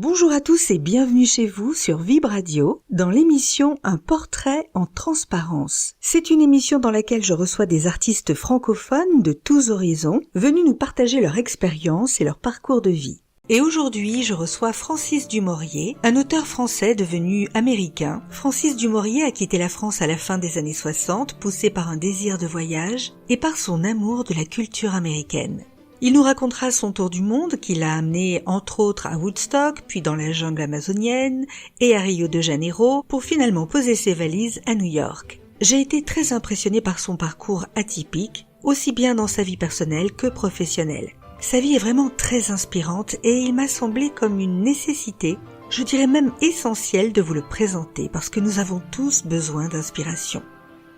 Bonjour à tous et bienvenue chez vous sur Vib Radio dans l'émission Un portrait en transparence. C'est une émission dans laquelle je reçois des artistes francophones de tous horizons venus nous partager leur expérience et leur parcours de vie. Et aujourd'hui, je reçois Francis Dumoriez, un auteur français devenu américain. Francis Dumoriez a quitté la France à la fin des années 60, poussé par un désir de voyage et par son amour de la culture américaine. Il nous racontera son tour du monde qui l'a amené entre autres à Woodstock, puis dans la jungle amazonienne et à Rio de Janeiro pour finalement poser ses valises à New York. J'ai été très impressionnée par son parcours atypique, aussi bien dans sa vie personnelle que professionnelle. Sa vie est vraiment très inspirante et il m'a semblé comme une nécessité, je dirais même essentielle de vous le présenter parce que nous avons tous besoin d'inspiration.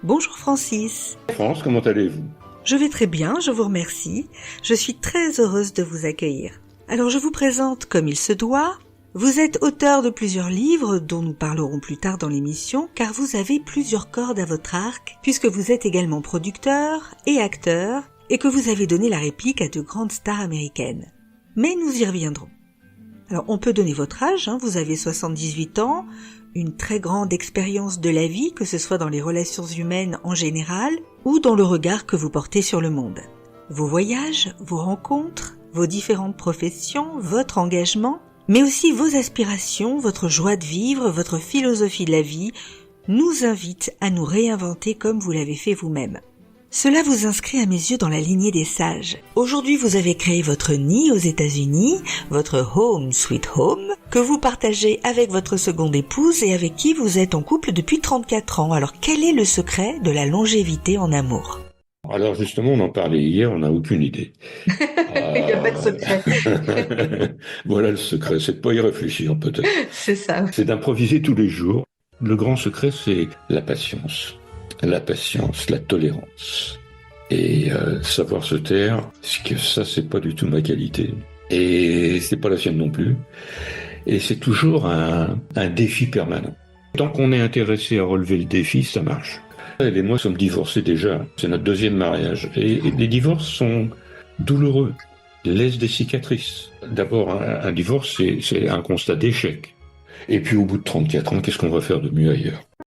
Bonjour Francis. France, comment allez-vous ? Je vais très bien, je vous remercie. Je suis très heureuse de vous accueillir. Alors je vous présente comme il se doit. Vous êtes auteur de plusieurs livres dont nous parlerons plus tard dans l'émission car vous avez plusieurs cordes à votre arc puisque vous êtes également producteur et acteur et que vous avez donné la réplique à de grandes stars américaines. Mais nous y reviendrons. Alors on peut donner votre âge, vous avez 78 ans, une très grande expérience de la vie, que ce soit dans les relations humaines en général ou dans le regard que vous portez sur le monde. Vos voyages, vos rencontres, vos différentes professions, votre engagement, mais aussi vos aspirations, votre joie de vivre, votre philosophie de la vie, nous invitent à nous réinventer comme vous l'avez fait vous-même. Cela vous inscrit à mes yeux dans la lignée des sages. Aujourd'hui, vous avez créé votre nid aux États-Unis, votre home sweet home, que vous partagez avec votre seconde épouse et avec qui vous êtes en couple depuis 34 ans. Alors, quel est le secret de la longévité en amour ? Alors justement, on en parlait hier, on n'a aucune idée. Il n'y a pas de secret. Voilà le secret, c'est de pas y réfléchir peut-être. C'est ça. C'est d'improviser tous les jours. Le grand secret, c'est la patience, la tolérance. Et savoir se taire, parce que ça, c'est pas du tout ma qualité. Et c'est pas la sienne non plus. Et c'est toujours un défi permanent. Tant qu'on est intéressé à relever le défi, ça marche. Elle et moi sommes divorcés déjà. C'est notre deuxième mariage. Et les divorces sont douloureux. Ils laissent des cicatrices. D'abord, un divorce, c'est un constat d'échec. Et puis au bout de 34 ans, qu'est-ce qu'on va faire de mieux ailleurs ?